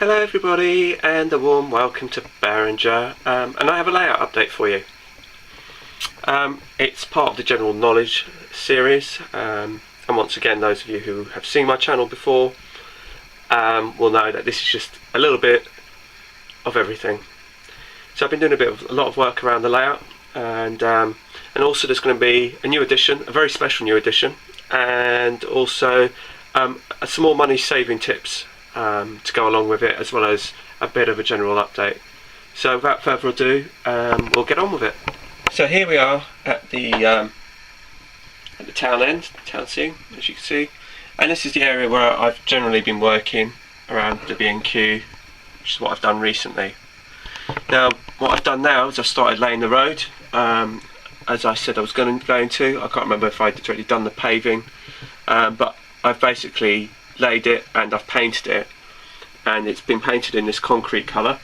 Hello everybody and a warm welcome to Berringer, and I have a layout update for you. It's part of the general knowledge series, and once again those of you who have seen my channel before will know that this is just a little bit of everything. So I've been doing a lot of work around the layout, and also there's going to be a new edition, a very special new edition, and also some more money saving tips to go along with it, as well as a bit of a general update. So without further ado, we'll get on with it. So here we are at the town end, town scene, as you can see, and this is the area where I've generally been working around the B&Q, which is what I've done recently. Now what I've done now is I've started laying the road, as I said I was going to. I can't remember if I'd already done the paving, but I've basically laid it and I've painted it, and it's been painted in this concrete colour.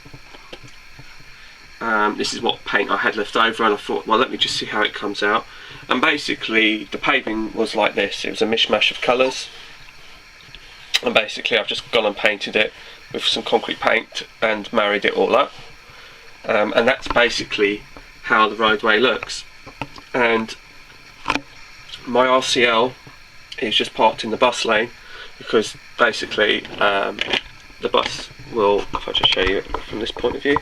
This is what paint I had left over, and I thought, well, let me just see how it comes out. And basically the paving was like this. It was a mishmash of colours, and basically I've just gone and painted it with some concrete paint and married it all up, and that's basically how the roadway looks. And my RCL is just parked in the bus lane, because basically the bus will, if I just show you it from this point of view,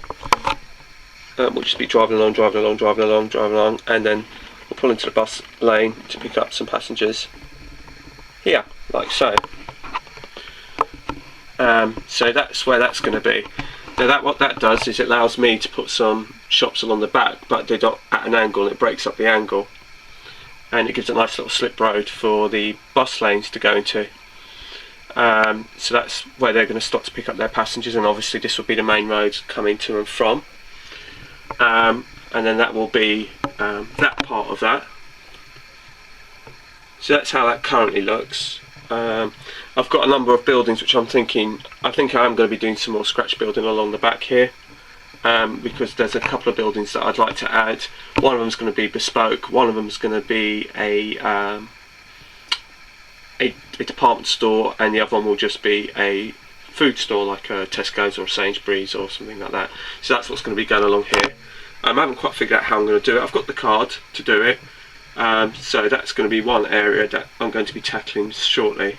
we'll just be driving along, and then we'll pull into the bus lane to pick up some passengers here, like so. So that's where that's going to be. Now what that does is it allows me to put some shops along the back, but they're not at an angle, and it breaks up the angle, and it gives a nice little slip road for the bus lanes to go into. So that's where they're going to stop to pick up their passengers, and obviously this will be the main road coming to and from, and then that will be that part of that. So that's how that currently looks. I've got a number of buildings which I think I am going to be doing some more scratch building along the back here, because there's a couple of buildings that I'd like to add. One of them is going to be bespoke, one of them is going to be a department store, and the other one will just be a food store, like a Tesco's or a Sainsbury's or something like that. So that's what's going to be going along here. I haven't quite figured out how I'm going to do it. I've got the card to do it, so that's going to be one area that I'm going to be tackling shortly.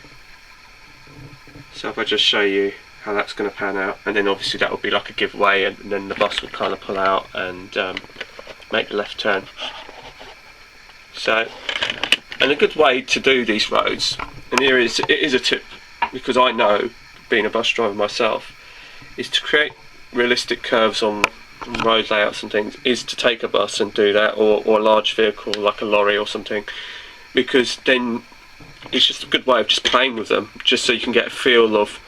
So if I just show you how that's going to pan out, and then obviously that will be like a giveaway, and then the bus will kind of pull out and make the left turn. So, and a good way to do these roads, and it is a tip, because I know, being a bus driver myself, is to create realistic curves on road layouts and things, is to take a bus and do that, or a large vehicle like a lorry or something, because then it's just a good way of just playing with them, just so you can get a feel of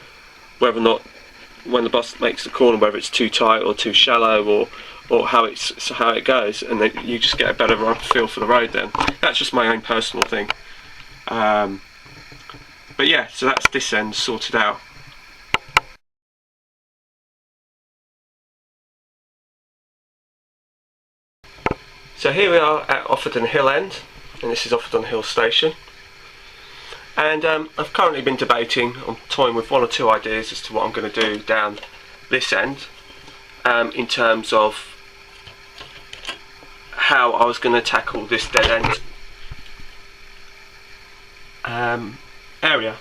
whether or not, when the bus makes the corner, whether it's too tight or too shallow, or how it goes, and then you just get a better feel for the road then. That's just my own personal thing. But yeah, so that's this end sorted out. So here we are at Offerdon Hill end, and this is Offerdon Hill station. And I've currently been debating, I'm toying with one or two ideas as to what I'm going to do down this end, in terms of how I was going to tackle this dead end area.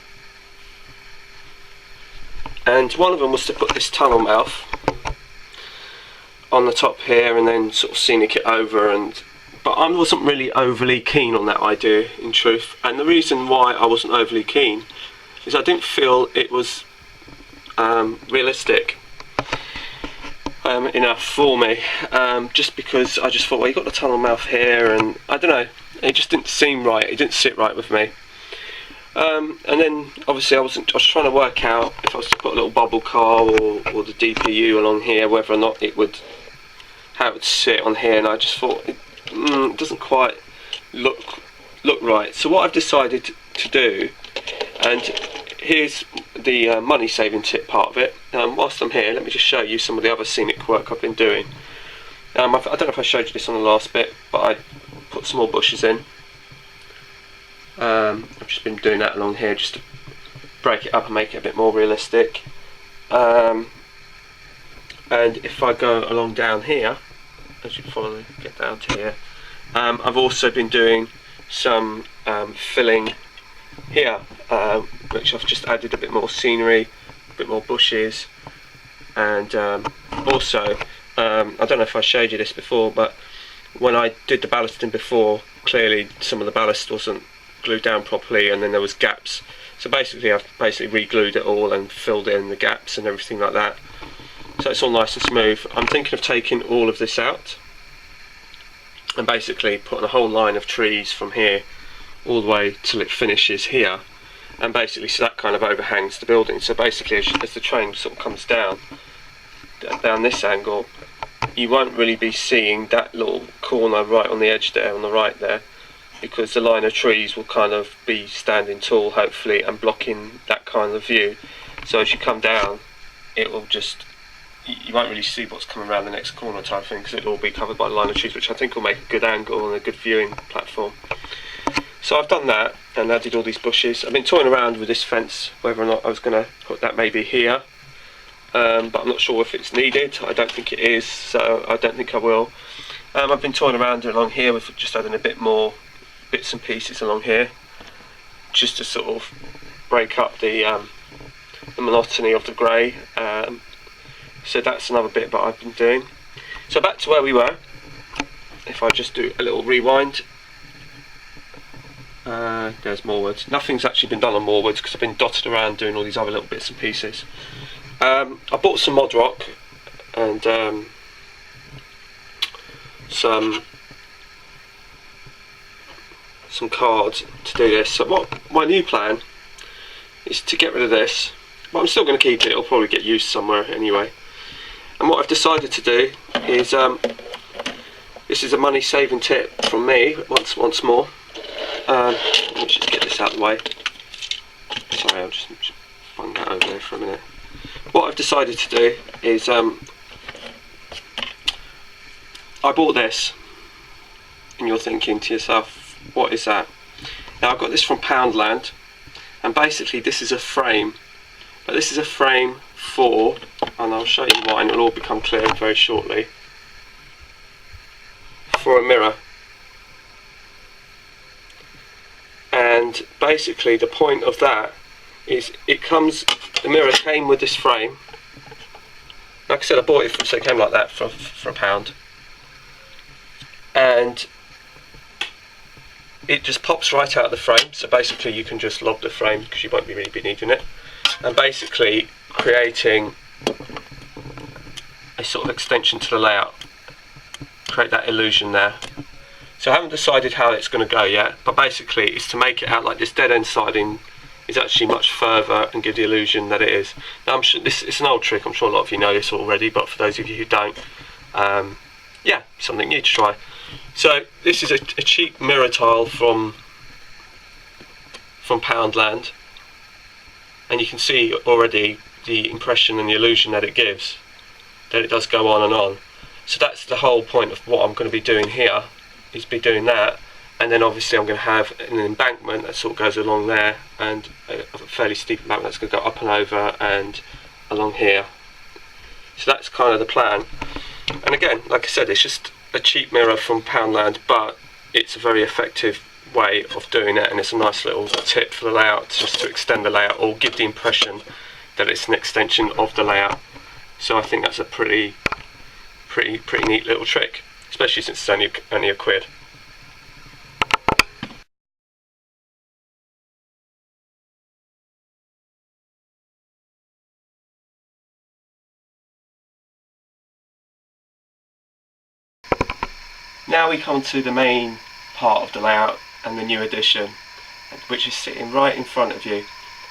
And one of them was to put this tunnel mouth on the top here, and then sort of scenic it over, but I wasn't really overly keen on that idea, in truth. And the reason why I wasn't overly keen is I didn't feel it was realistic enough for me, just because I just thought, well, you got the tunnel mouth here, and I don't know, it just didn't seem right, it didn't sit right with me. And then obviously I was trying to work out if I was to put a little bubble car or the DPU along here, whether or not how it would sit on here, and I just thought it doesn't quite look right. So what I've decided to do, and here's the money saving tip part of it. Whilst I'm here, let me just show you some of the other scenic work I've been doing. I don't know if I showed you this on the last bit, but I put some more bushes in. I've just been doing that along here just to break it up and make it a bit more realistic. And if I go along down here, as you follow, get down to here, I've also been doing some filling here, which I've just added a bit more scenery, a bit more bushes, and also I don't know if I showed you this before, but when I did the ballasting before, clearly some of the ballast wasn't glued down properly, and then there was gaps. So basically I've re-glued it all and filled in the gaps and everything like that. So it's all nice and smooth. I'm thinking of taking all of this out and basically putting a whole line of trees from here all the way till it finishes here, and basically so that kind of overhangs the building. So basically as the train sort of comes down this angle, you won't really be seeing that little corner right on the edge there, on the right there, because the line of trees will kind of be standing tall, hopefully, and blocking that kind of view. So as you come down, it will just, you won't really see what's coming around the next corner type thing, because it'll all be covered by the line of trees, which I think will make a good angle and a good viewing platform. So I've done that and added all these bushes. I've been toying around with this fence, whether or not I was going to put that maybe here, but I'm not sure if it's needed. I don't think it is, so I don't think I will. I've been toying around along here with just adding a bit more bits and pieces along here, just to sort of break up the monotony of the grey. So that's another bit that I've been doing. So back to where we were. If I just do a little rewind, there's Moorwoods. Nothing's actually been done on Moorwoods because I've been dotted around doing all these other little bits and pieces. I bought some mod rock and some cards to do this. So what my new plan is to get rid of this, but I'm still going to keep it. It'll probably get used somewhere anyway. And what I've decided to do is, this is a money saving tip from me once more. Let me just get this out of the way. Sorry, I'll just bung that over there for a minute. What I've decided to do is, I bought this, and you're thinking to yourself, what is that? Now I've got this from Poundland, and basically this is a frame, but this is a frame for, and I'll show you why, and it'll all become clear very shortly, for a mirror. And basically the point of that is the mirror came with this frame. Like I said, I bought it so it came like that for £1, and it just pops right out of the frame. So basically you can just lob the frame because you won't really be needing it, and basically creating a sort of extension to the layout, create that illusion there. So I haven't decided how it's going to go yet, but basically it's to make it out like this dead end siding is actually much further and give the illusion that it is. Now I'm sure it's an old trick, I'm sure a lot of you know this already, but for those of you who don't, yeah, something new to try. So this is a cheap mirror tile from Poundland, and you can see already the impression and the illusion that it gives, that it does go on and on. So that's the whole point of what I'm going to be doing here, is be doing that, and then obviously I'm going to have an embankment that sort of goes along there, and a fairly steep embankment that's going to go up and over and along here. So that's kind of the plan. And again, like I said, it's just a cheap mirror from Poundland, but it's a very effective way of doing it, and it's a nice little tip for the layout, just to extend the layout or give the impression that it's an extension of the layout. So I think that's a pretty neat little trick, especially since it's only £1. Now we come to the main part of the layout and the new addition, which is sitting right in front of you,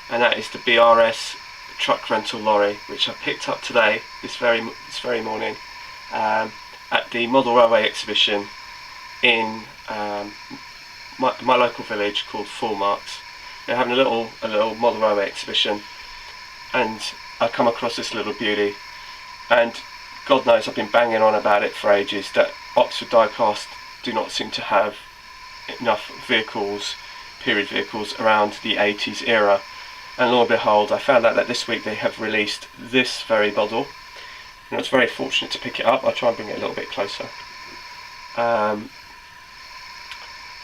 and that is the BRS truck rental lorry, which I picked up today, this very morning, at the Model Railway exhibition in my local village called Four Marks. They're having a little Model Railway exhibition, and I come across this little beauty, and God knows I've been banging on about it for ages, that Oxford Diecast do not seem to have enough vehicles, period vehicles, around the 80s era. And lo and behold, I found out that this week they have released this very model, and I was very fortunate to pick it up. I'll try and bring it a little bit closer.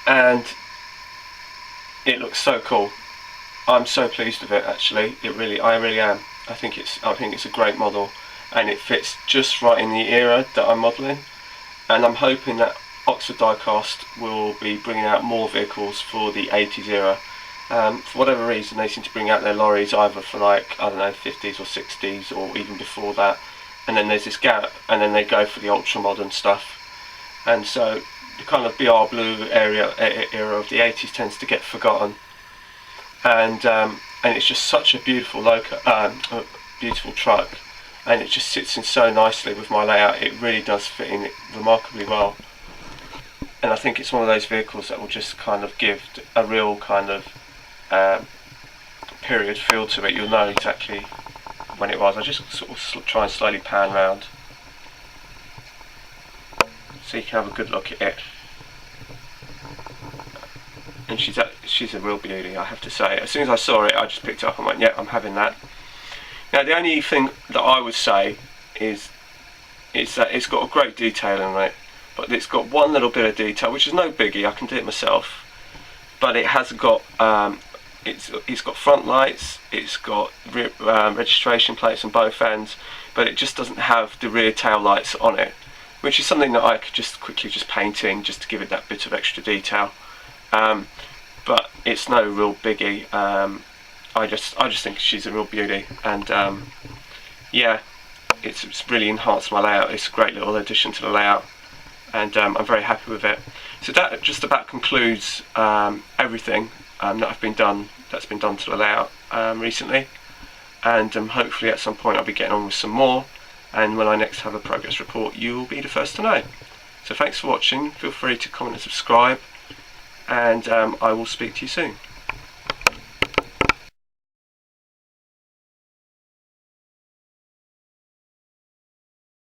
And it looks so cool. I'm so pleased with it, actually. I really am. I think it's a great model, and it fits just right in the era that I'm modelling. And I'm hoping that Oxford Diecast will be bringing out more vehicles for the 80s era. For whatever reason, they seem to bring out their lorries either for, like, I don't know, 50s or 60s or even before that, and then there's this gap, and then they go for the ultra modern stuff. And so the kind of BR blue era of the 80s tends to get forgotten. And it's just such a beautiful beautiful truck, and it just sits in so nicely with my layout. It really does fit in remarkably well, and I think it's one of those vehicles that will just kind of give a real kind of period feel to it. You'll know exactly when it was. I just sort of try and slowly pan round so you can have a good look at it. And she's a real beauty, I have to say. As soon as I saw it, I just picked it up and went, yeah, I'm having that. Now, the only thing that I would say is that it's got a great detail in it, but it's got one little bit of detail, which is no biggie. I can do it myself. But it has got it's got front lights, it's got registration plates on both ends, but it just doesn't have the rear tail lights on it, which is something that I could just quickly paint in just to give it that bit of extra detail. But it's no real biggie. I just think she's a real beauty, and yeah, it's really enhanced my layout. It's a great little addition to the layout, and I'm very happy with it. So that just about concludes everything that's been done to the layout recently, and hopefully at some point I'll be getting on with some more, and when I next have a progress report, you will be the first to know. So thanks for watching. Feel free to comment and subscribe, and I will speak to you soon.